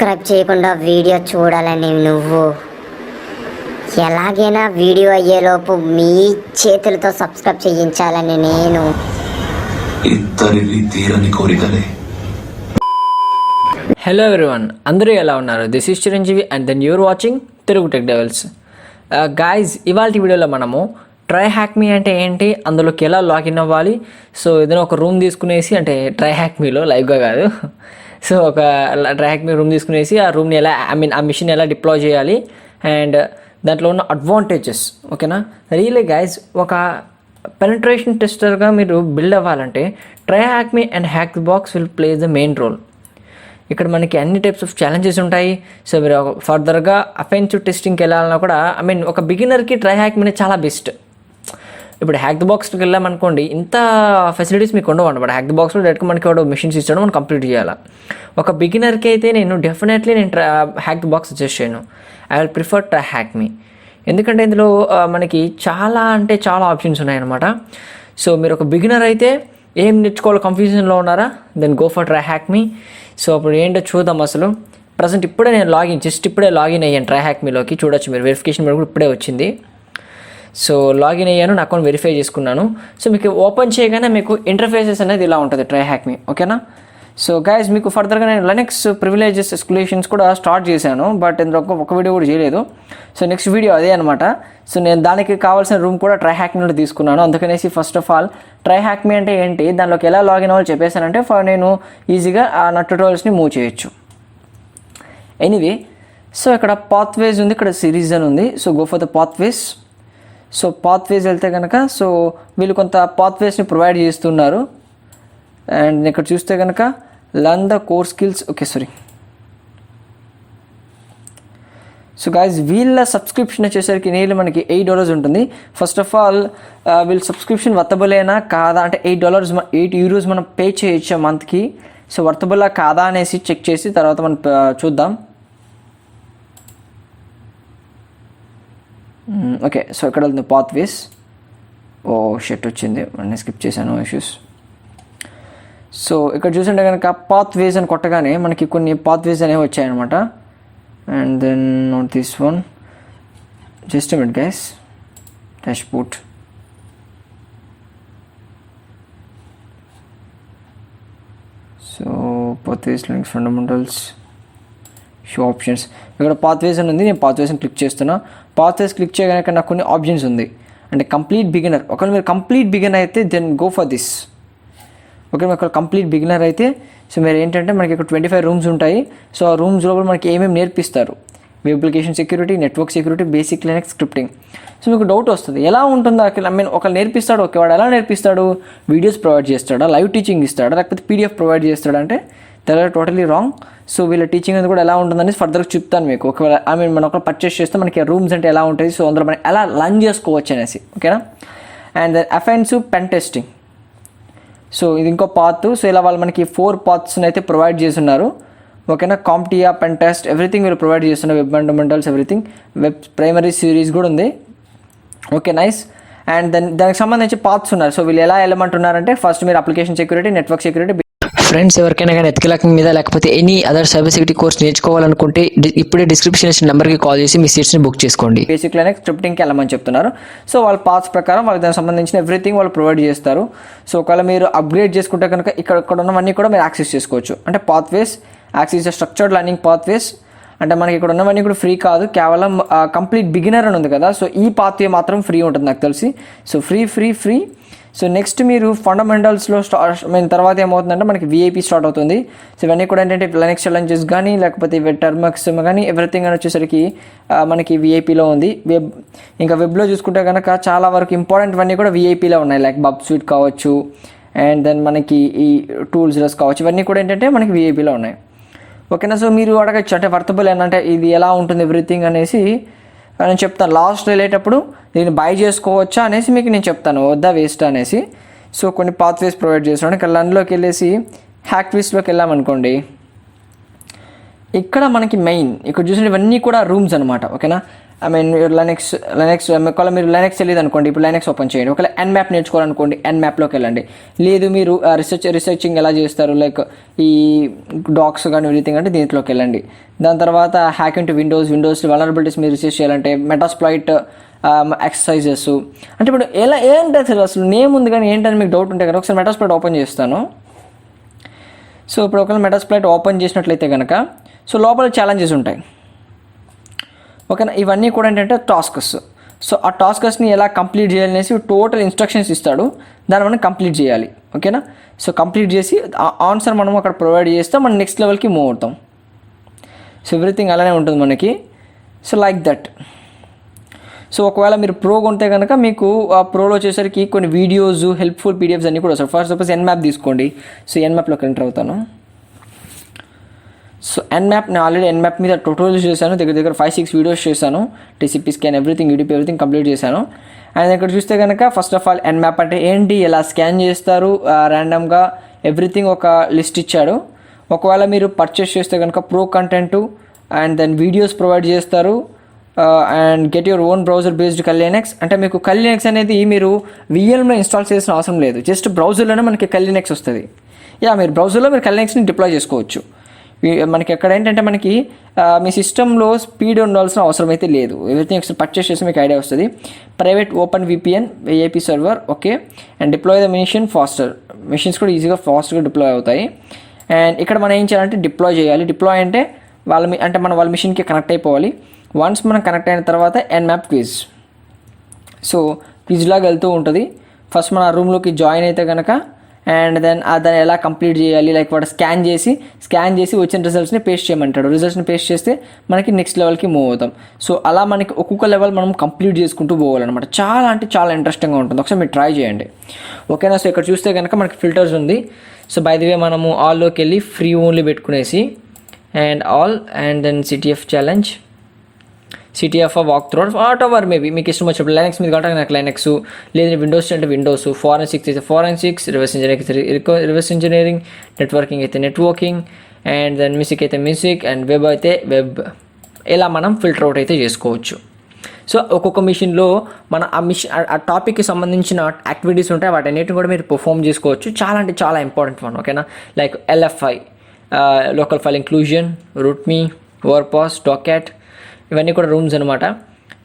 Subscribe చేయకుండా video చూడాలని నువ్వు ఎలాగైనా వీడియో అయ్యేలోపు మీ చేతులతో సబ్స్క్రైబ్ చేయించాలని నేను. ఇద్దరివి తీరని కోరికలే. హలో ఎవ్రీవన్, అందరూ ఎలా ఉన్నారు? This is Chiranjeevi and then you're watching Telugu tech devils. Guys, ఇవాళ వీడియోలో మనము ట్రై హ్యాక్ మీ అంటే ఏంటి, అందులోకి ఎలా లాగిన్ అవ్వాలి, సో ఏదైనా ఒక రూమ్ తీసుకునేసి, అంటే ట్రై హ్యాక్ మీలో లైవ్గా కాదు, సో ఒక ట్రై హ్యాక్ మీ రూమ్ తీసుకునేసి ఆ రూమ్ని ఎలా ఆ మిషన్ ఎలా డిప్లాయ్ చేయాలి అండ్ దాంట్లో ఉన్న అడ్వాంటేజెస్, ఓకేనా. రియలీ గైజ్, ఒక పెనట్రేషన్ టెస్టర్గా మీరు బిల్డ్ అవ్వాలంటే try hack me and hack the box will play the main role. ఇక్కడ మనకి అన్ని టైప్స్ ఆఫ్ ఛాలెంజెస్ ఉంటాయి. సో మీరు ఫర్దర్గా అఫెన్సివ్ టెస్టింగ్కి వెళ్ళాలన్నా కూడా ఒక బిగినర్కి ట్రై హ్యాక్ మీ చాలా బెస్ట్. ఇప్పుడు హ్యాక్ ది బాక్స్కి వెళ్ళామనుకోండి, ఇంత ఫెసిలిటీస్ మీకు ఉండవు అనమాట. హ్యాక్ ది బాక్స్లో డైరెక్ట్గా మనకి వాడు మిషన్స్ ఇస్తాడు, మనం కంప్లీట్ చేయాలి. ఒక బిగినర్కి అయితే నేను definitely hack the box suggest చేయను. I will prefer try hack me. ఎందుకంటే ఇందులో మనకి చాలా ఆప్షన్స్ ఉన్నాయన్నమాట. సో మీరు ఒక బిగినర్ అయితే ఏం నేర్చుకోవాలో కన్ఫ్యూజన్లో ఉన్నారా, then go for try hack me. So అప్పుడు ఏంటో చూద్దాం. అసలు ప్రజెంట్ ఇప్పుడే నేను ఇప్పుడే లాగిన్ అయ్యాను ట్రై హ్యాక్ మీలోకి. చూడొచ్చు మీరు, వెరిఫికేషన్ కూడా ఇప్పుడే వచ్చింది. సో లాగిన్ అయ్యాను, నా అకౌంట్ వెరిఫై చేసుకున్నాను. సో మీకు ఓపెన్ చేయగానే మీకు ఇంటర్ఫేసెస్ అనేది ఇలా ఉంటుంది ట్రై హ్యాక్ మీ, ఓకేనా. సో గైస్, మీకు ఫర్దర్గా నేను లైనక్స్ ప్రివిలేజెస్ ఎస్కలేషన్స్ కూడా స్టార్ట్ చేశాను, బట్ ఇందులో ఒక వీడియో కూడా చేయలేదు. సో నెక్స్ట్ వీడియో అదే అనమాట. సో నేను దానికి కావాల్సిన రూమ్ కూడా ట్రై హ్యాక్ మీ తీసుకున్నాను. అందుకనేసి first of all try hack me అంటే ఏంటి, దానిలోకి ఎలా లాగిన్ అవ్వాలో చెప్పేసానంటే నేను ఈజీగా నా ట్యూటోరియల్స్ని మూవ్ చేయొచ్చు. ఎనీవే, సో ఇక్కడ పాత్వేస్ ఉంది, ఇక్కడ సిరీస్ అని ఉంది. So go for the pathways. So pathways వెళ్తే కనుక సో వీళ్ళు కొంత పాత్వేస్ని ప్రొవైడ్ చేస్తున్నారు. అండ్ ఇక్కడ చూస్తే కనుక learn the core skills, okay sorry. So guys, వీళ్ళ సబ్స్క్రిప్షన్ వచ్చేసరికి నేలు మనకి $8 ఉంటుంది. ఫస్ట్ ఆఫ్ ఆల్ వీళ్ళ సబ్స్క్రిప్షన్ వర్తబులేనా కాదా అంటే €8 మనం పే చేయొచ్చు మంత్కి. సో వర్తబులా కాదా అనేసి చెక్ చేసి తర్వాత మనం చూద్దాం. ఓకే, సో ఇక్కడ వెళ్తుంది పాత్వేస్. ఓ షెట్ వచ్చింది, నేను స్కిప్ చేశాను, ఇష్యూస్. సో ఇక్కడ చూస్తుంటే కనుక పాత్వేస్ అని కొట్టగానే మనకి కొన్ని పాత్వేస్ అనేవి వచ్చాయన్నమాట. And then not this one, just minute guys, dashboard. So pathways, links, fundamentals, show options. ఇక్కడ పాత్వేస్ అని ఉంది, నేను పాత్వేస్ని క్లిక్ చేస్తున్నా. పాత్వేస్ క్లిక్ చేయగానే నాకు కొన్ని ఆప్షన్స్ ఉంది. అంటే కంప్లీట్ బిగినర్, ఒకవేళ మీరు కంప్లీట్ బిగినర్ అయితే then go for this. Okay, మీకు కంప్లీట్ బిగినర్ అయితే సో మీరు ఏంటంటే మనకి ఇక్కడ 25 రూమ్స్ ఉంటాయి. సో ఆ రూమ్స్లో కూడా మనకి ఏమేమి నేర్పిస్తారు, web application security, network security, basic Linux, scripting. So మీకు డౌట్ వస్తుంది, ఎలా ఉంటుందో ఒకళ్ళు నేర్పిస్తాడు. ఓకే, వాడు ఎలా నేర్పిస్తాడు, వీడియోస్ ప్రొవైడ్ చేస్తాడా, లైవ్ టీచింగ్ ఇస్తాడా, లేకపోతే పీడిఎఫ్ ప్రొవైడ్ చేస్తాడా అంటే టోటలీ రాంగ్. సో వీళ్ళ టీచింగ్ అనేది కూడా ఎలా ఉంటుందని ఫర్దర్గా చెప్తాను మీకు. ఒకవేళ మనం ఒక పర్చేస్ చేస్తే మనకి రూమ్స్ అంటే ఎలా ఉంటుంది, సో అందులో మనం ఎలా లర్న్ చేసుకోవచ్చు అనేసి, ఓకేనా. And then offensive pen testing. So ఇది ఇంకో పాత్. సో ఇలా వాళ్ళు మనకి 4 పాత్స్ని అయితే ప్రొవైడ్ చేస్తున్నారు, ఓకేనా. కాంప్టియా, పెన్ టెస్ట్, ఎవ్రీథింగ్ వీళ్ళు ప్రొవైడ్ చేస్తున్నారు. Web fundamentals, everything. Web primary series కూడా ఉంది, ఓకే, నైస్. అండ్ దానికి సంబంధించి పాత్స్ ఉన్నారు. సో వీళ్ళు ఎలా వెళ్ళమంటున్నారంటే ఫస్ట్ మీరు application security, network security. Friends, ఎవరికైనా కానీ ఎథికల్ హ్యాకింగ్ మీద లేకపోతే any other cyber security course నేర్చుకోవాలనుకుంటే ఇప్పుడే డిస్క్రిప్షన్ ఇచ్చిన నెంబర్కి కాల్ చేసి మీ సీట్స్ని బుక్ చేసుకోండి. బేసిక్ లైనక్స్, స్క్రిప్టింగ్కి వెళ్ళమని చెప్తున్నారు. సో వాళ్ళ పాత్స్ ప్రకారం వాళ్ళకి దానికి సంబంధించిన ఎవ్రీథింగ్ వాళ్ళు ప్రొవైడ్ చేస్తారు. సో ఒకవేళ మీరు అప్గ్రేడ్ చేసుకుంటే కనుక ఇక్కడ ఉన్నవన్నీ కూడా మీరు యాక్సెస్ చేసుకోవచ్చు. అంటే pathways, access structured learning pathways. అంటే మనకి ఇక్కడ ఉన్నవన్నీ కూడా ఫ్రీ కాదు, కేవలం కంప్లీట్ బిగినర్ అని ఉంది కదా, సో ఈ పాత్వే మాత్రం ఫ్రీ ఉంటుంది నాకు తెలిసి. So free. సో నెక్స్ట్ మీరు ఫండమెంటల్స్లో తర్వాత ఏమవుతుందంటే మనకి విఐపి స్టార్ట్ అవుతుంది. సో ఇవన్నీ కూడా ఏంటంటే లైనక్స్ ఛాలెంజెస్ కానీ లేకపోతే టర్మక్స్ కానీ ఎవ్రీథింగ్ అని వచ్చేసరికి మనకి విఐపిలో ఉంది. ఇంకా వెబ్లో చూసుకుంటే కనుక చాలా వరకు ఇంపార్టెంట్ అన్నీ కూడా విఐపిలో ఉన్నాయి, లైక్ బబ్ స్వీట్ కావచ్చు, అండ్ దెన్ మనకి ఈ టూల్స్ రస్ కావచ్చు, ఇవన్నీ కూడా ఏంటంటే మనకి విఐపిలో ఉన్నాయి, ఓకేనా. సో మీరు అడగచ్చు, అంటే వర్తబుల్ ఏంటంటే ఇది ఎలా ఉంటుంది ఎవ్రీథింగ్ అనేసి నేను చెప్తాను. లాస్ట్ వెళ్ళేటప్పుడు దీన్ని బై చేసుకోవచ్చా అనేసి మీకు నేను చెప్తాను, వద్దా వేస్ట్ అనేసి. సో కొన్ని పాత్వేస్ ప్రొవైడ్ చేస్తున్నాను. ఇక్కడ లర్న్లోకి వెళ్ళేసి హ్యాక్విస్ట్లోకి వెళ్ళామనుకోండి, ఇక్కడ మనకి మెయిన్ ఇక్కడ చూసిన ఇవన్నీ కూడా రూమ్స్ అనమాట, ఓకేనా. లైనెక్స్ ఒకవేళ మీరు లైనెక్స్ తెలియదు అనుకోండి, ఇప్పుడు లైనెక్స్ ఓపెన్ చేయండి. ఒకవేళ ఎన్మ్యాప్ నేర్చుకోవాలనుకోండి, ఎన్మ్యాప్లోకి వెళ్ళండి. లేదు మీరు రీసెర్చింగ్ ఎలా చేస్తారు, లైక్ ఈ డాక్స్ కానీ ఎవ్రీథింగ్ అంటే దీంట్లోకి వెళ్ళండి. దాని తర్వాత హ్యాక్ ఇంటూ విండోస్ వలనరబిలిటీస్ మీరు రీసెర్చ్ చేయాలంటే మెటాస్ప్లాయిట్ ఎక్సర్సైజెస్. అంటే ఇప్పుడు ఎలా ఏంటంటే అసలు నేమ్ ఉంది కానీ ఏంటని మీకు డౌట్ ఉంటే కనుక ఒకసారి మెటాస్ప్లాయిట్ ఓపెన్ చేస్తాను. సో ఇప్పుడు ఒకవేళ మెటాస్ప్లాయిట్ ఓపెన్ చేసినట్లయితే కనుక సో లోపల ఛాలెంజెస్ ఉంటాయి. ఓకేనా, ఇవన్నీ కూడా ఏంటంటే టాస్క్స్. సో ఆ టాస్క్స్ని ఎలా కంప్లీట్ చేయాలనేసి టోటల్ ఇన్స్ట్రక్షన్స్ ఇస్తాడు, దాన్ని మనం కంప్లీట్ చేయాలి. ఓకేనా, సో కంప్లీట్ చేసి ఆన్సర్ మనం అక్కడ ప్రొవైడ్ చేస్తే మనం నెక్స్ట్ లెవెల్కి మూవ్ అవుతాం. సో ఎవ్రీథింగ్ అలానే ఉంటుంది మనకి. So like that. సో ఒకవేళ మీరు ప్రో కొంటే కనుక మీకు ఆ ప్రోలో వచ్చేసరికి కొన్ని వీడియోస్, హెల్ప్ఫుల్ పీడిఎఫ్స్ అన్నీ కూడా వస్తాయి. ఫర్ సపోజ్ ఎన్మ్యాప్ తీసుకోండి. సో ఎన్మ్యాప్లోకి ఎంటర్ అవుతాను. సో ఎన్మ్యాప్ నేను ఆల్రెడీ ఎన్మ్యాప్ మీద ట్యూటోరియల్స్ చేశాను, దగ్గర 5-6 వీడియోస్ చేశాను. TCP scan everything, UDP everything complete చేశాను. అండ్ ఇక్కడ చూస్తే కనుక ఫస్ట్ ఆఫ్ ఆల్ ఎన్మ్యాప్ అంటే ఏంటి, ఎలా స్కాన్ చేస్తారు, ర్యాండమ్గా ఎవ్రీథింగ్ ఒక లిస్ట్ ఇచ్చాడు. ఒకవేళ మీరు పర్చేస్ చేస్తే కనుక pro content and then videos provide చేస్తారు. And get your own browser based Kali Linux. అంటే మీకు కల్లినెక్స్ అనేది మీరు విఎల్ఎంలో ఇన్స్టాల్ చేసిన అవసరం లేదు, జస్ట్ బ్రౌజర్లోనే మనకి కల్లినెక్స్ వస్తుంది. మీరు బ్రౌజర్లో మీరు కల్లినెక్స్ని డిప్లాయ్ చేసుకోవచ్చు. మనకి ఎక్కడ ఏంటంటే మనకి మీ సిస్టంలో స్పీడ్ ఉండాల్సిన అవసరం అయితే లేదు. ఎవ్రీథింగ్ ఒకసారి పర్చేస్ చేస్తే మీకు ఐడియా వస్తుంది. Private open VPN AP server, okay. And deploy the machine faster. Machines కూడా ఈజీగా ఫాస్ట్గా డిప్లాయ్ అవుతాయి. అండ్ ఇక్కడ మనం ఏం చేయాలంటే డిప్లాయ్ చేయాలి. డిప్లాయ్ అంటే వాళ్ళ మిషన్కి కనెక్ట్ అయిపోవాలి. వన్స్ మనం కనెక్ట్ అయిన తర్వాత ఎన్మ్యాప్ క్విజ్. సో క్విజ్ లాగా వెళ్తూ ఉంటుంది. ఫస్ట్ మన రూమ్లోకి జాయిన్ అయితే కనుక అండ్ దెన్ దాన్ని ఎలా కంప్లీట్ చేయాలి, లైక్ వాడు స్కాన్ చేసి వచ్చిన రిజల్ట్స్ని పేస్ట్ చేయమంటాడు. రిజల్ట్స్ని పేస్ట్ చేస్తే మనకి నెక్స్ట్ లెవెల్కి మూవ్ అవుతాం. సో అలా మనకి ఒక్కొక్క లెవెల్ మనం కంప్లీట్ చేసుకుంటూ పోవాలన్నమాట. చాలా అంటే చాలా ఇంట్రెస్టింగ్గా ఉంటుంది, ఒకసారి మీరు ట్రై చేయండి. ఓకేనా, సో ఇక్కడ చూస్తే కనుక మనకి ఫిల్టర్స్ ఉంది. సో బై ది వే మనము ఆల్లోకి వెళ్ళి ఫ్రీ ఓన్లీ పెట్టుకునేసి and all and then CTF challenge, CTF walkthrough whatever maybe మీకు ఇష్టం వచ్చినప్పుడు. లైనెక్స్ మీద కాబట్టి నాకు లైనెక్స్, లేదు విండోస్ అంటే విండోస్, ఫోరెన్సిక్స్ అయితే ఫోరెన్సిక్స్, రివర్స్ ఇంజనీరింగ్, నెట్వర్కింగ్ అయితే నెట్వర్కింగ్, అండ్ దెన్ మ్యూజిక్ అయితే మ్యూజిక్, అండ్ వెబ్ అయితే వెబ్. ఇలా మనం ఫిల్టర్ అవుట్ అయితే చేసుకోవచ్చు. సో ఒక్కొక్క మిషన్లో మన ఆ టాపిక్కి సంబంధించిన యాక్టివిటీస్ ఉంటాయి, వాటన్నిటిని కూడా మీరు పర్ఫామ్ చేసుకోవచ్చు. చాలా అంటే చాలా ఇంపార్టెంట్ వన్. ఓకేనా, like LFI, local file inclusion, RootMe, వర్పాస్, డాకెట్, ఇవన్నీ కూడా రూమ్స్ అనమాట.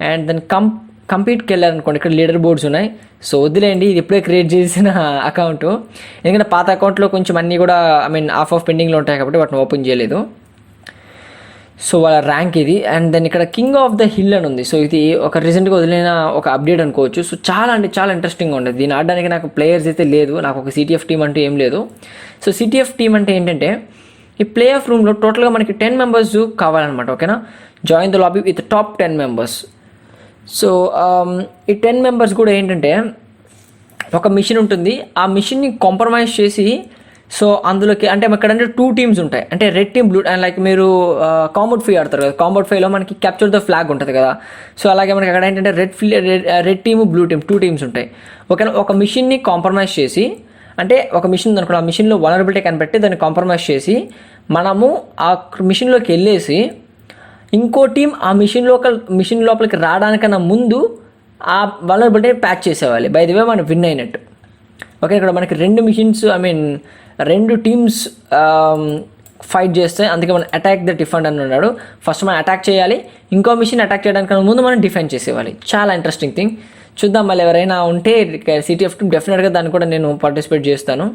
అండ్ దెన్ కంప్లీట్కి వెళ్ళారనుకోండి, ఇక్కడ లీడర్ బోర్డ్స్ ఉన్నాయి. సో వదిలేండి, ఇది ఇప్పుడే క్రియేట్ చేసిన అకౌంట్, ఎందుకంటే పాత అకౌంట్లో కొంచెం అన్నీ కూడా ఆఫ్ పెండింగ్లో ఉంటాయి కాబట్టి వాటిని ఓపెన్ చేయలేదు. సో వాళ్ళ ర్యాంక్ ఇది. అండ్ దెన్ ఇక్కడ కింగ్ ఆఫ్ ద హిల్ అని ఉంది. సో ఇది ఒక రీసెంట్గా వదిలిన ఒక అప్డేట్ అనుకోవచ్చు. సో చాలా అంటే చాలా ఇంట్రెస్టింగ్గా ఉండేది. దీన్ని ఆడడానికి నాకు ప్లేయర్స్ అయితే లేదు, నాకు ఒక సిటీఎఫ్ టీమ్ అంటూ ఏం లేదు. సో సిటీఎఫ్ టీమ్ అంటే ఏంటంటే ఈ ప్లే ఆఫ్ రూమ్లో టోటల్గా మనకి 10 మెంబర్స్ కావాలన్నమాట. ఓకేనా, join the lobby with top 10 members. So ఈ 10 మెంబర్స్ కూడా ఏంటంటే ఒక మిషన్ ఉంటుంది, ఆ మిషన్ని కాంప్రమైజ్ చేసి సో అందులోకి అంటే ఇక్కడ 2 టీమ్స్ ఉంటాయి. అంటే red team, blue. And like మీరు కాంబోట్ ఫై ఆడతారు కదా, కాంబోట్ ఫైలో మనకి క్యాప్చర్ ద ఫ్లాగ్ ఉంటుంది కదా. సో అలాగే మనకి అక్కడ ఏంటంటే red team, blue team, 2 teams ఉంటాయి. ఓకేనా, ఒక మిషన్ని కాంప్రమైజ్ చేసి, అంటే ఒక మిషన్ అనుకో, ఆ మిషన్లో వలనరబిలిటీ కనిపెట్టి దాన్ని కాంప్రమైజ్ చేసి మనము ఆ మిషన్లోకి వెళ్ళేసి ఇంకో టీం ఆ మిషన్ లోపలికి రావడానికన్నా ముందు ఆ వలనరబిలిటీ ప్యాచ్ చేసేవాలి. బై ది వే మనం విన్ అయినట్టు. ఓకే, ఇక్కడ మనకి 2 మిషన్స్ 2 టీమ్స్ ఫైట్ చేస్తాయి, అందుకే మనం అటాక్ ద డిఫెండ్ అని ఉన్నాడు. ఫస్ట్ మనం అటాక్ చేయాలి, ఇంకో మిషన్ అటాక్ చేయడానికన్నా ముందు మనం డిఫెండ్ చేసేవాలి. చాలా ఇంట్రెస్టింగ్ థింగ్. చూద్దాం, మళ్ళీ ఎవరైనా ఉంటే సిటీఎఫ్ టీమ్ డెఫినెట్గా దాన్ని కూడా నేను పార్టిసిపేట్ చేస్తాను.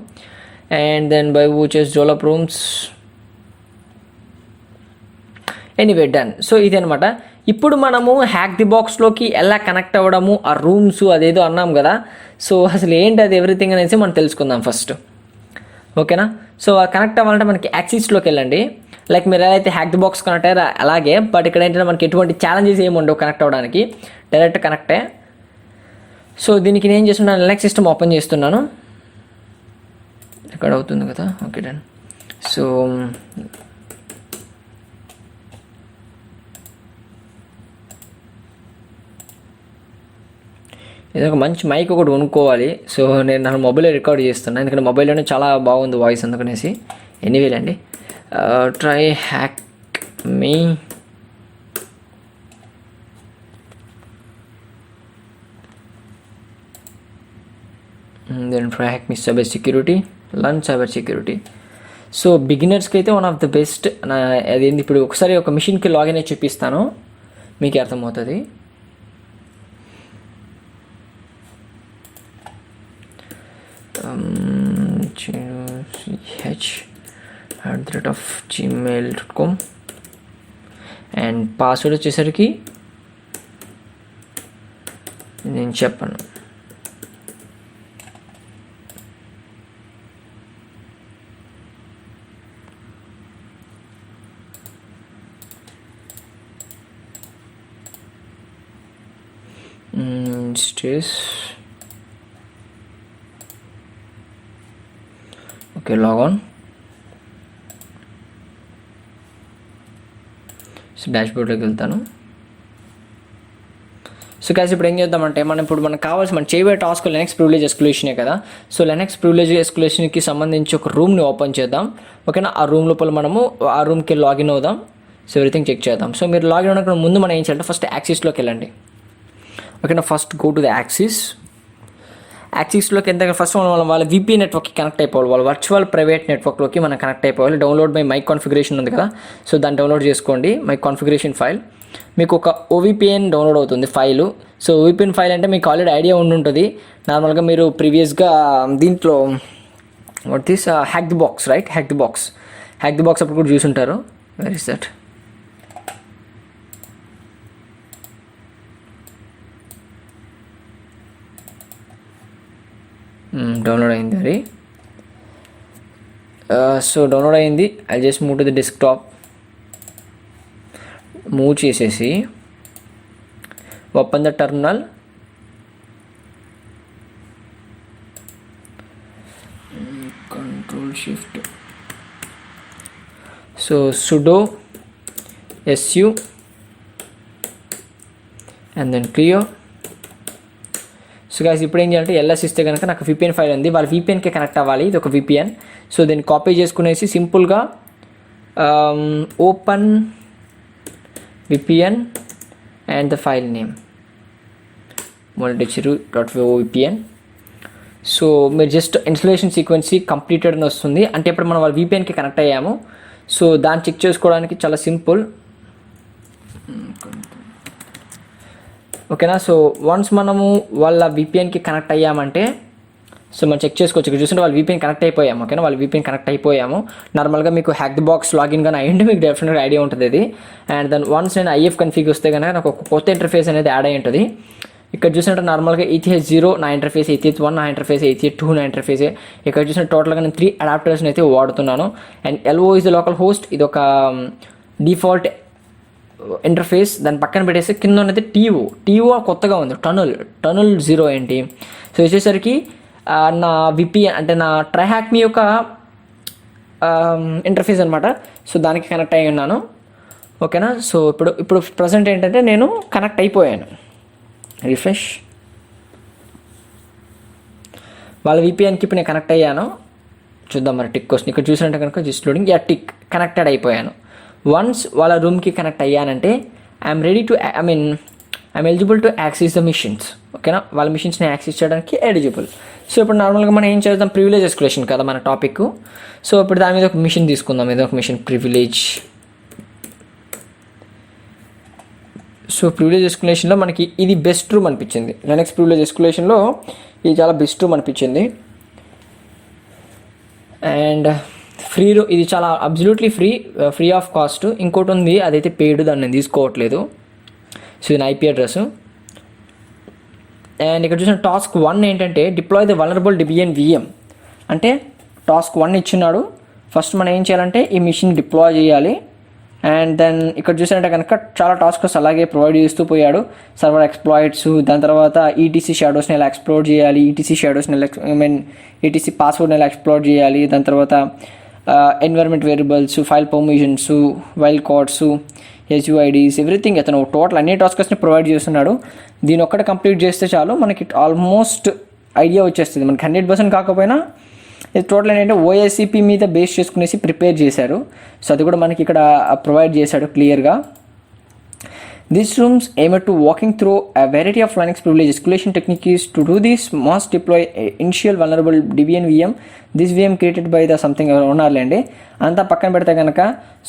అండ్ దెన్ బై వూచెస్ develop rooms, anyway done. So ఇది అనమాట. ఇప్పుడు మనము హ్యాక్ ది బాక్స్లోకి ఎలా కనెక్ట్ అవ్వడము, ఆ రూమ్స్ అదేదో అన్నాం కదా. సో అసలు ఏంటి అది ఎవ్రీథింగ్ అనేసి మనం తెలుసుకుందాం ఫస్ట్. ఓకేనా, సో కనెక్ట్ అవ్వాలంటే మనకి యాక్సిస్లోకి వెళ్ళండి. లైక్ మీరు ఎలా అయితే హ్యాక్ ది బాక్స్ కనెక్ట్ అయ్యారో అలాగే, బట్ ఇక్కడ ఏంటంటే మనకి ఎటువంటి ఛాలెంజెస్ ఏమి ఉండవు కనెక్ట్ అవ్వడానికి, డైరెక్ట్ కనెక్టే. సో దీనికి నేను చేస్తున్నాను, లినక్స్ సిస్టమ్ ఓపెన్ చేస్తున్నాను. ఇక్కడ అవుతుంది కదా, ఓకే డన్. సో ఇది ఒక మంచి మైక్ ఒకటి కొనుక్కోవాలి. సో నేను నా మొబైల్లో రికార్డ్ చేస్తున్నాను, ఎందుకంటే మొబైల్లోనే చాలా బాగుంది వాయిస్ అందుకనేసి. ఎనీవేల్ అండి, try hack me then try hack me cyber security, learn cyber security. So బిగినర్స్కి అయితే వన్ ఆఫ్ ద బెస్ట్. అదేంటి, ఇప్పుడు ఒకసారి ఒక మిషన్కి లాగిన్ అయి చూపిస్తాను, మీకు అర్థమవుతుంది. ch@gmail.com అండ్ పాస్వర్డ్ వచ్చేసరికి నేను చెప్పను. స్టేస్ ఓకే, లాగ్ సో డాష్బోర్డ్లోకి వెళ్తాను. సో గైస్ ఇప్పుడు ఏం చేద్దామంటే మనకు కావాల్సి మనం చేయబోయే టాస్క్ లెనెక్స్ ప్రివిలేజ్ ఎస్కలేషనే కదా. సో లెనెక్స్ ప్రివిలేజ్ ఎస్కలేషన్కి సంబంధించి ఒక రూమ్ని ఓపెన్ చేద్దాం, ఓకేనా. ఆ రూమ్ లోపల మనము ఆ రూమ్కి లాగిన్ అవుదాం. సో ఎవ్రీథింగ్ చెక్ చేద్దాం. సో మీరు లాగిన్ అవ్వడానికి ముందు మనం ఏం చేయాలంటే ఫస్ట్ యాక్సిస్లోకి వెళ్ళండి, ఓకేనా. ఫస్ట్ గో టు ద యాక్సిస్లోకి ఎంత ఫస్ట్ మనం వాళ్ళ VPN నెట్వర్క్కి కనెక్ట్ అయిపోవాలి, వాళ్ళ వర్చువల్ ప్రైవేట్ నెట్వర్క్లోకి మనం కనెక్ట్ అయిపోవాలి. డౌన్లోడ్ మై కాన్ఫిగరేషన్ ఉంది కదా, సో దాన్ని డౌన్లోడ్ చేసుకోండి. మై కాన్ఫిగరేషన్ ఫైల్ మీకు ఒక OVPN డౌన్లోడ్ అవుతుంది ఫైలు. సో OVPN ఫైల్ అంటే మీకు ఆల్రెడీ ఐడియా ఉంటుంది. నార్మల్గా మీరు ప్రీవియస్గా దీంట్లో what this hack the box, right? Hack the box అప్పుడు కూడా చూసుంటారు. Where is that? డౌన్లోడ్ అయింది అది. సో డౌన్లోడ్ అయింది. I just move to the desktop, move చేసేసి open the terminal, Ctrl+Shift, so sudo su and then clear. So guys ఇప్పుడు ఏం చేయాలంటే LS ఇస్తే కనుక నాకు VPN ఫైల్ ఉంది, వాళ్ళ VPNకి కనెక్ట్ అవ్వాలి. ఇది ఒక VPN. సో దీన్ని కాపీ చేసుకునేసి సింపుల్గా open VPN and the file name monetichiru.VPN. So మీరు జస్ట్ ఇన్స్టలేషన్ సీక్వెన్సీ కంప్లీటెడ్ అని వస్తుంది, అంటే ఇప్పుడు మనం వాళ్ళ VPNకి కనెక్ట్ అయ్యాము. సో దాన్ని చెక్ చేసుకోవడానికి చాలా సింపుల్, ఓకేనా. సో వన్స్ మనము వాళ్ళ VPNకి కనెక్ట్ అయ్యామంటే సో మనం చెక్ చేసుకోవచ్చు. ఇక్కడ చూస్తుంటే వాళ్ళు VPN కనెక్ట్ అయిపోయాము, ఓకేనా. వాళ్ళు VPN కనెక్ట్ అయిపోయాము. నార్మల్గా మీకు హ్యాక్ ది బాక్స్ లాగిన్ కానీ అయ్యింటే మీకు డెఫినెట్గా ఐడియా ఉంటుంది ఇది. అండ్ దెన్ వన్స్ నేను IF కన్ఫిగ్ వస్తే కనుక నాకు ఒక కొత్త ఇంటర్ఫేస్ అనేది యాడ్ అయ్యి ఉంటుంది. ఇక్కడ చూసినట్టు నార్మల్గా ETH0 నా ఇంటర్ఫేస్, ETH1 నా ఇంటర్ఫేస్, ETH2 నా ఇంటర్ఫేస్. ఇక్కడ చూసిన టోటల్గా నేను 3 అడాప్టర్స్ని అయితే వాడుతున్నాను. And LO is the local host, ఇది ఒక డిఫాల్ట్ ఇంటర్ఫేస్. దాని పక్కన పెట్టేసి కింద ఉన్నది TO కొత్తగా ఉంది, టనల్ 0 ఏంటి. సో వచ్చేసరికి నా VPN అంటే నా ట్రైహాక్మీ యొక్క ఇంటర్ఫేస్ అనమాట. సో దానికి కనెక్ట్ అయి ఉన్నాను, ఓకేనా. సో ఇప్పుడు ప్రజెంట్ ఏంటంటే నేను కనెక్ట్ అయిపోయాను. రిఫ్రెష్, వాళ్ళ VPNకి ఇప్పుడు నేను కనెక్ట్ అయ్యాను. చూద్దాం మరి టిక్ వస్తుంది. ఇక్కడ చూసినట్టు కనుక జస్ట్ లోడింగ్, టిక్ కనెక్టెడ్ అయిపోయాను. వన్స్ వాళ్ళ రూమ్కి కనెక్ట్ అయ్యానంటే I'm eligible to access the machines, ఓకేనా. వాళ్ళ మిషన్స్ని యాక్సెస్ చేయడానికి ఎలిజిబుల్. సో ఇప్పుడు నార్మల్గా మనం ఏం చేద్దాం, ప్రివిలేజ్ ఎస్కలేషన్ కదా మన టాపిక్. సో ఇప్పుడు దాని మీద ఒక మిషన్ తీసుకుందాం, ఏదో ఒక మిషన్ ప్రివిలేజ్. సో ప్రివిలేజ్ ఎస్కలేషన్లో మనకి ఇది బెస్ట్ రూమ్ అనిపించింది. లెనెక్స్ ప్రివిలేజ్ ఎస్కలేషన్లో ఇది చాలా బెస్ట్ రూమ్ అనిపించింది. అండ్ ఫ్రీ రూమ్, ఇది చాలా అబ్సల్యూట్లీ ఫ్రీ ఆఫ్ కాస్ట్. ఇంకోటి ఉంది, అదైతే పెయిడ్, దాన్ని నేను తీసుకోవట్లేదు. సో ఇది IP అడ్రస్. అండ్ ఇక్కడ చూసిన టాస్క్ 1 ఏంటంటే deploy the vulnerable Debian VM. అంటే టాస్క్ 1 ఇచ్చినాడు. ఫస్ట్ మనం ఏం చేయాలంటే ఈ మిషన్ డిప్లాయ్ చేయాలి. అండ్ దెన్ ఇక్కడ చూసినట్టే కనుక చాలా టాస్క్స్ అలాగే ప్రొవైడ్ చేస్తూ పోయాడు. సర్వర్ ఎక్స్ప్లాయిట్స్, దాని తర్వాత ETC షాడోస్ని ఎలా ఎక్స్ప్లోర్ చేయాలి, ETC పాస్వర్డ్ని ఎలా ఎక్స్ప్లోర్ చేయాలి, దాని తర్వాత environment variables, file permissions, wild cards, SUIDs, everything. అతను టోటల్ అన్ని టాస్క్స్ని ప్రొవైడ్ చేస్తున్నాడు. దీని ఒక్కటి కంప్లీట్ చేస్తే చాలు మనకి ఆల్మోస్ట్ ఐడియా వచ్చేస్తుంది. మనకి 100% కాకపోయినా ఇది టోటల్ ఏంటంటే OSCP మీద బేస్ చేసుకునేసి ప్రిపేర్ చేశారు. సో అది కూడా మనకి ఇక్కడ ప్రొవైడ్ చేశాడు క్లియర్గా. These rooms aim at to walking through a variety of Linux privilege escalation techniques. To do this, must deploy a initial vulnerable Debian VM. This VM created by the something ఉన్నారులేండి అంతా పక్కన పెడితే కనుక.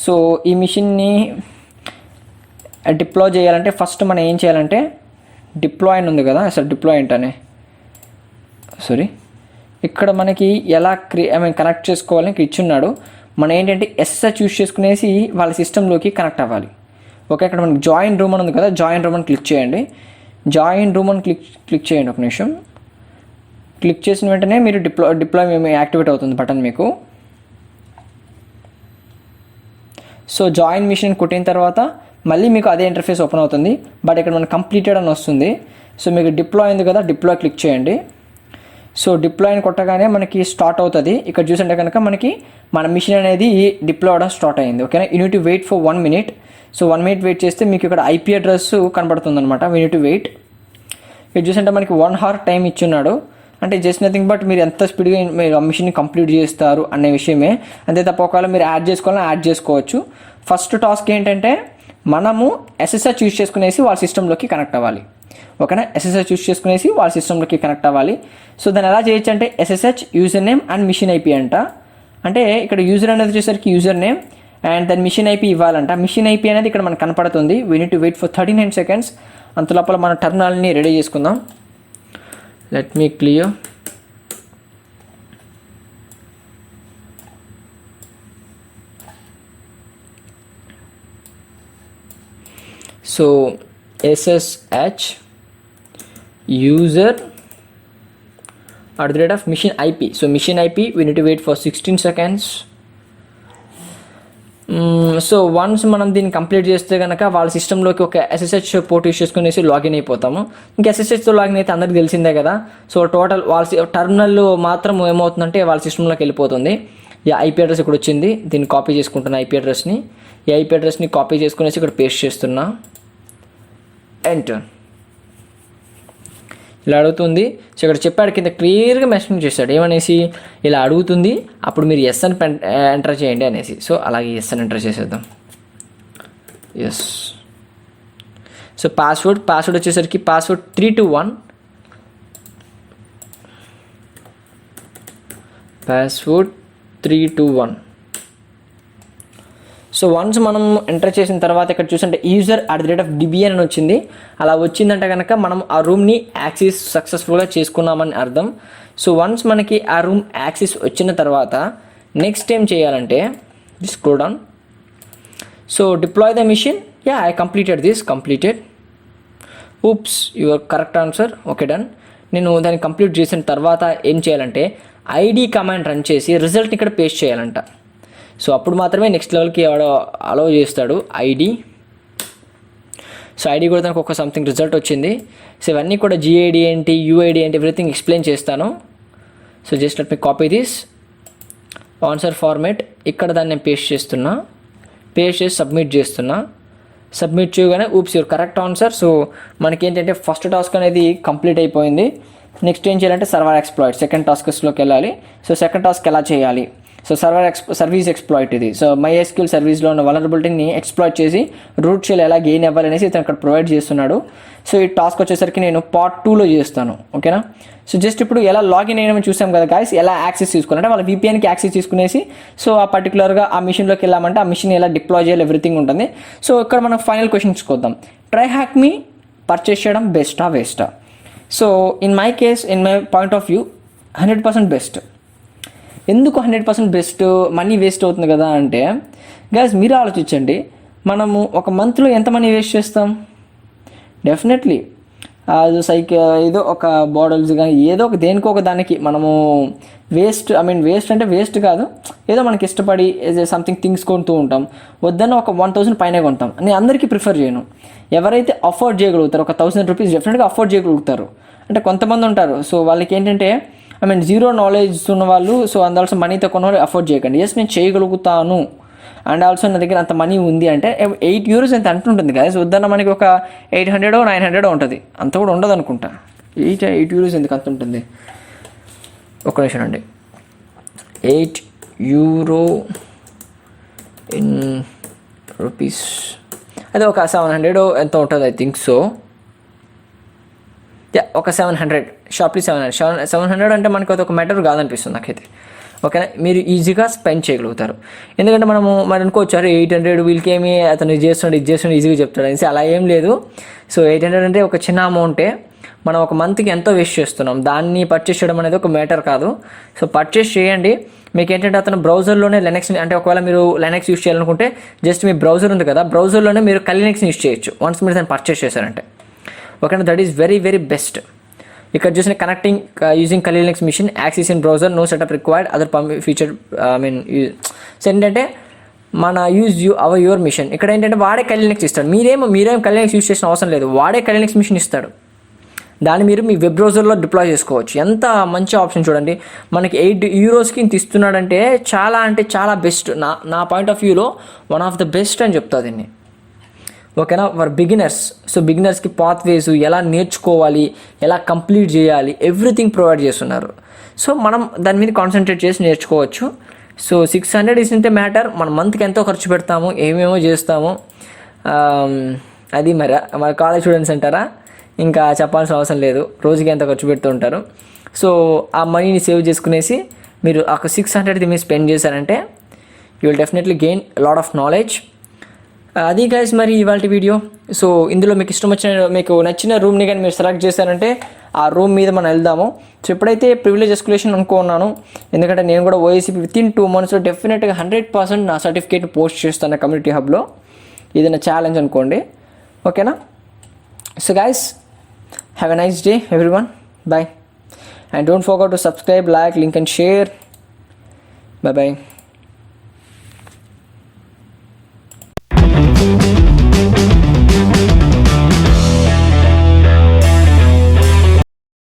So ఈ మిషన్ని deploy చేయాలంటే first మనం ఏం చేయాలంటే డిప్లాయ్ అని ఉంది కదా, అసలు డిప్లాయ్ ఏంటనే ఇక్కడ మనకి ఎలా కనెక్ట్ చేసుకోవాలని ఇక్కడ ఇచ్చున్నాడు. మనం ఏంటంటే SSH యూస్ చేసుకునేసి వాళ్ళ సిస్టంలోకి కనెక్ట్ అవ్వాలి. ఓకే, ఇక్కడ మనకి జాయిన్ రూమ్ అని ఉంది కదా, జాయిన్ రూమ్ అని క్లిక్ చేయండి. జాయిన్ రూమ్ అని క్లిక్ చేయండి. ఒక నిమిషం క్లిక్ చేసిన వెంటనే మీరు డిప్లాయ్ యాక్టివేట్ అవుతుంది బటన్ మీకు. సో జాయిన్ మిషన్ కొట్టిన తర్వాత మళ్ళీ మీకు అదే ఇంటర్ఫేస్ ఓపెన్ అవుతుంది. బట్ ఇక్కడ మనకి కంప్లీటెడ్ అని వస్తుంది. సో మీకు డిప్లాయ్ ఉంది కదా, డిప్లాయ్ క్లిక్ చేయండి. సో డిప్లాయ్ని కొట్టగానే మనకి స్టార్ట్ అవుతుంది. ఇక్కడ చూసంటే కనుక మనకి మన మిషన్ అనేది డిప్లాయ్ అవడం స్టార్ట్ అయింది. ఓకేనా, you need to wait for 1 minute. సో 1 minute వెయిట్ చేస్తే మీకు ఇక్కడ IP అడ్రస్ కనబడుతుంది అనమాట. We need to wait. ఇక్కడ చూసంటే మనకి 1 hour టైం ఇచ్చున్నాడు. అంటే జస్ట్ నథింగ్ బట్ మీరు ఎంత స్పీడ్గా మీరు ఆ మిషన్ని కంప్లీట్ చేస్తారు అనే విషయమే. అంతే తప్ప ఒకవేళ మీరు యాడ్ చేసుకోవాలని యాడ్ చేసుకోవచ్చు. ఫస్ట్ టాస్క్ ఏంటంటే మనము SSH యూజ్ చేసుకునేసి వాళ్ళ సిస్టంలోకి కనెక్ట్ అవ్వాలి. ఓకేనా, SSH యూజ్ చేసుకునేసి వాళ్ళ సిస్టంలోకి కనెక్ట్ అవ్వాలి. సో దాన్ని ఎలా చేయొచ్చు అంటే SSH user name and machine IP అంట. అంటే ఇక్కడ యూజర్ అనేది వచ్చేసరికి యూజర్ నేమ్ అండ్ దాని మిషన్ IP ఇవ్వాలంట. మిషన్ IP అనేది ఇక్కడ మనకు కనపడుతుంది. We need to wait for 39 seconds. అంత లోపల మన టర్మినల్ని రెడీ చేసుకుందాం. Let me clear. So SSH user @mission IP. So mission IP, we need to wait for 16 seconds. So once మనం దీన్ని కంప్లీట్ చేస్తే కనుక వాళ్ళ సిస్టంలోకి ఒక SSH పోర్ట్ యూస్ చేసుకునేసి లాగిన్ అయిపోతాము. ఇంకా SSHతో లాగిన్ అయితే అందరికి తెలిసిందే కదా. సో టోటల్ వాళ్ళ టర్మినల్ మాత్రం ఏమవుతుందంటే వాళ్ళ సిస్టంలోకి వెళ్ళిపోతుంది. ఈ IP అడ్రస్ ఇక్కడ వచ్చింది, దీన్ని కాపీ చేసుకుంటున్నా. IP అడ్రస్ని ఈ IP అడ్రస్ని కాపీ చేసుకునేసి ఇక్కడ పేస్ట్ చేస్తున్నా. ఎంటర్. ఇలా అడుగుతుంది. సో ఇక్కడ చెప్పాడు, కింద క్లియర్గా మెన్షన్ చేశాడు ఏమనేసి, ఇలా అడుగుతుంది అప్పుడు మీరు ఎస్ అని ఎంటర్ చేయండి అనేసి. సో అలాగే ఎస్ అని ఎంటర్ చేసేద్దాం. ఎస్. సో పాస్వర్డ్ వచ్చేసరికి పాస్వర్డ్ 321. పాస్వర్డ్ 321. సో వన్స్ మనం ఎంటర్ చేసిన తర్వాత ఇక్కడ చూసంటే యూజర్ @Debian అని వచ్చింది. అలా వచ్చిందంటే కనుక మనం ఆ రూమ్ని యాక్సెస్ సక్సెస్ఫుల్గా చేసుకున్నామని అర్థం. సో వన్స్ మనకి ఆ రూమ్ యాక్సెస్ వచ్చిన తర్వాత నెక్స్ట్ ఏం చేయాలంటే scroll down. So deploy the machine. Yeah, I completed this. Completed. Oops, your correct answer. Okay, done. నేను దాన్ని కంప్లీట్ చేసిన తర్వాత ఏం చేయాలంటే ID కమాండ్ రన్ చేసి రిజల్ట్ని ఇక్కడ పేస్ట్ చేయాలంట. సో అప్పుడు మాత్రమే నెక్స్ట్ లెవెల్కి అలౌ చేస్తాడు ID. సో ID కూడా దానికి ఒక సంథింగ్ రిజల్ట్ వచ్చింది. సో ఇవన్నీ కూడా GID ఏంటి, UID ఏంటి, ఎవ్రీథింగ్ ఎక్స్ప్లెయిన్ చేస్తాను. So just let me copy this. Answer format ఇక్కడ దాన్ని నేను పేస్ట్ చేస్తున్నా. పేస్ట్ చేసి సబ్మిట్ చేస్తున్నా. సబ్మిట్ చేయగానే oops your correct answer. So మనకి ఏంటంటే ఫస్ట్ టాస్క్ అనేది కంప్లీట్ అయిపోయింది. నెక్స్ట్ ఏం చేయాలంటే సర్వర్ ఎక్స్ప్లాయిట్ సెకండ్ టాస్క్స్లోకి వెళ్ళాలి. సో సెకండ్ టాస్క్ ఎలా చేయాలి? సో సర్వీస్ ఎక్స్ప్లాయిట్ ఇది. సో MySQL సర్వీస్లో ఉన్న వలనరబిలిటీని ఎక్స్ప్లాయిట్ చేసి రూట్ షెల్ ఎలా గెయిన్ అవ్వాలనేసి ఇతను అక్కడ ప్రొవైడ్ చేస్తున్నాడు. సో ఈ టాస్క్ వచ్చేసరికి నేను పార్ట్ 2లో చేస్తాను. ఓకేనా. సో జస్ట్ ఇప్పుడు ఎలా లాగిన్ అయ్యమని చూసాం కదా గాయస్, ఎలా యాక్సెస్ తీసుకోవాలంటే వాళ్ళ VPNకి యాక్సెస్ తీసుకునేసి సో ఆ పర్టికులర్గా ఆ మిషన్లోకి వెళ్ళామంటే ఆ మిషన్ ఎలా డిప్లాయ్ చేయాలి ఎవ్రీథింగ్ ఉంటుంది. సో ఇక్కడ మనం ఫైనల్ క్వశ్చన్ చూద్దాం. ట్రై హ్యాక్ మీ పర్చేస్ చేయడం బెస్టా వేస్టా? So in my case, in my point of view 100% best. ఎందుకు 100% బెస్ట్? మనీ వేస్ట్ అవుతుంది కదా అంటే గైస్ మీరు ఆలోచించండి, మనము ఒక మంత్లో ఎంత మనీ వేస్ట్ చేస్తాం? డెఫినెట్లీ అది ఏదో ఒక బాటిల్స్ కానీ ఏదో ఒక దేనికో ఒక దానికి మనము వేస్ట్ అంటే వేస్ట్ కాదు, ఏదో మనకి ఇష్టపడి సంథింగ్ థింగ్స్ కొంటూ ఉంటాం. వద్దన్న ఒక 1000 పైనే కొంటాం. నేను అందరికీ ప్రిఫర్ చేయను. ఎవరైతే అఫోర్డ్ చేయగలుగుతారో ఒక 1000 రూపీస్ డెఫినెట్గా అఫోర్డ్ చేయగలుగుతారు. అంటే కొంతమంది ఉంటారు, సో వాళ్ళకి ఏంటంటే జీరో నాలెడ్జ్ ఉన్న వాళ్ళు, సో అందాల్సిన మనీతో కొన్న వాళ్ళు అఫోర్డ్ చేయకండి. ఎస్ నేను చేయగలుగుతాను అండ్ ఆల్సో నా దగ్గర అంత మనీ ఉంది అంటే €8 ఎంత అంటుంటుంది కదా. సో వద్దన్న మనకి ఒక 800 900 ఉంటుంది, అంత కూడా ఉండదు అనుకుంటా. €8 ఎందుకు అంత ఉంటుంది? ఒక్క నిమిషం అండి. €8 ఇన్ రూపీస్ అది ఒక 700 ఎంత ఉంటుంది, ఐ థింక్ సో. ఒక 700, షార్ప్లీ 700 అంటే మనకు అది ఒక మ్యాటర్ కాదనిపిస్తుంది నాకైతే. ఓకేనా, మీరు ఈజీగా స్పెండ్ చేయగలుగుతారు. ఎందుకంటే మరి అనుకోవచ్చు, అరే 800 వీళ్ళకేమి అతను ఇది చేస్తున్నాడు ఈజీగా చెప్తాడు అనేసి. అలా ఏం లేదు. సో 800 అంటే ఒక చిన్న అమౌంటే. మనం ఒక మంత్కి ఎంతో వేస్ట్ చేస్తున్నాం, దాన్ని పర్చేస్ చేయడం అనేది ఒక మ్యాటర్ కాదు. సో పర్చేస్ చేయండి. మీకు ఏంటంటే అతను బ్రౌజర్లోనే లెనెక్స్, అంటే ఒకవేళ మీరు లెనెక్స్ యూస్ చేయాలనుకుంటే జస్ట్ మీ బ్రౌజర్ ఉంది కదా, బ్రౌజర్లోనే మీరు కలినెక్స్ని యూస్ చేయొచ్చు వన్స్ మీరు దాన్ని పర్చేస్ చేశారంటే. ఓకేనా, that is very very best. ఇక్కడ చూసిన connecting using Kali Linux machine, access in browser, no setup required, other feature so ఏంటంటే మన యువర్ మిషన్. ఇక్కడ ఏంటంటే వాడే కలీ లినక్స్ ఇస్తాడు. మీరేం కలీ లినక్స్ యూస్ చేసిన అవసరం లేదు, వాడే కలీ లినక్స్ మిషన్ ఇస్తాడు. దాన్ని మీరు మీ వెబ్ బ్రౌజర్లో డిప్లాయ్ చేసుకోవచ్చు. ఎంత మంచి ఆప్షన్ చూడండి. మనకి €8 ఇంత ఇస్తున్నాడంటే చాలా బెస్ట్. నా పాయింట్ ఆఫ్ వ్యూలో వన్ ఆఫ్ ద బెస్ట్ అని చెప్తా దీన్ని. ఓకేనా, ఫర్ బిగినర్స్. సో బిగినర్స్కి పాత్వేస్ ఎలా నేర్చుకోవాలి, ఎలా కంప్లీట్ చేయాలి, ఎవ్రీథింగ్ ప్రొవైడ్ చేస్తున్నారు. సో మనం దాని మీద కాన్సన్ట్రేట్ చేసి నేర్చుకోవచ్చు. సో 600 ఇస్ ఇంత మ్యాటర్. మన మంత్కి ఎంతో ఖర్చు పెడతాము, ఏమేమో చేస్తాము. అది మరి కాలేజ్ స్టూడెంట్స్ అంటారా, ఇంకా చెప్పాల్సిన అవసరం లేదు, రోజుకి ఎంత ఖర్చు పెడుతూ ఉంటారు. సో ఆ మనీని సేవ్ చేసుకునేసి మీరు ఒక 600 మీరు స్పెండ్ చేశారంటే you will definitely gain lot of knowledge. అది గైస్ మరి ఇవాళ వీడియో. సో ఇందులో మీకు నచ్చిన రూమ్ని కానీ మీరు సెలెక్ట్ చేశారంటే ఆ రూమ్ మీద మనం వెళ్దాము. సో ఇప్పుడైతే ప్రివిలేజ్ ఎస్కులేషన్ అనుకున్నాను, ఎందుకంటే నేను కూడా ఓఎస్సీ వితిన్ 2 monthsలో డెఫినెట్గా 100% నా సర్టిఫికేట్ పోస్ట్ చేస్తాను కమ్యూనిటీ హబ్లో. ఇది నా ఛాలెంజ్ అనుకోండి. ఓకేనా, so guys have a nice day everyone, bye. And don't forget to subscribe, like, link and share. Bye.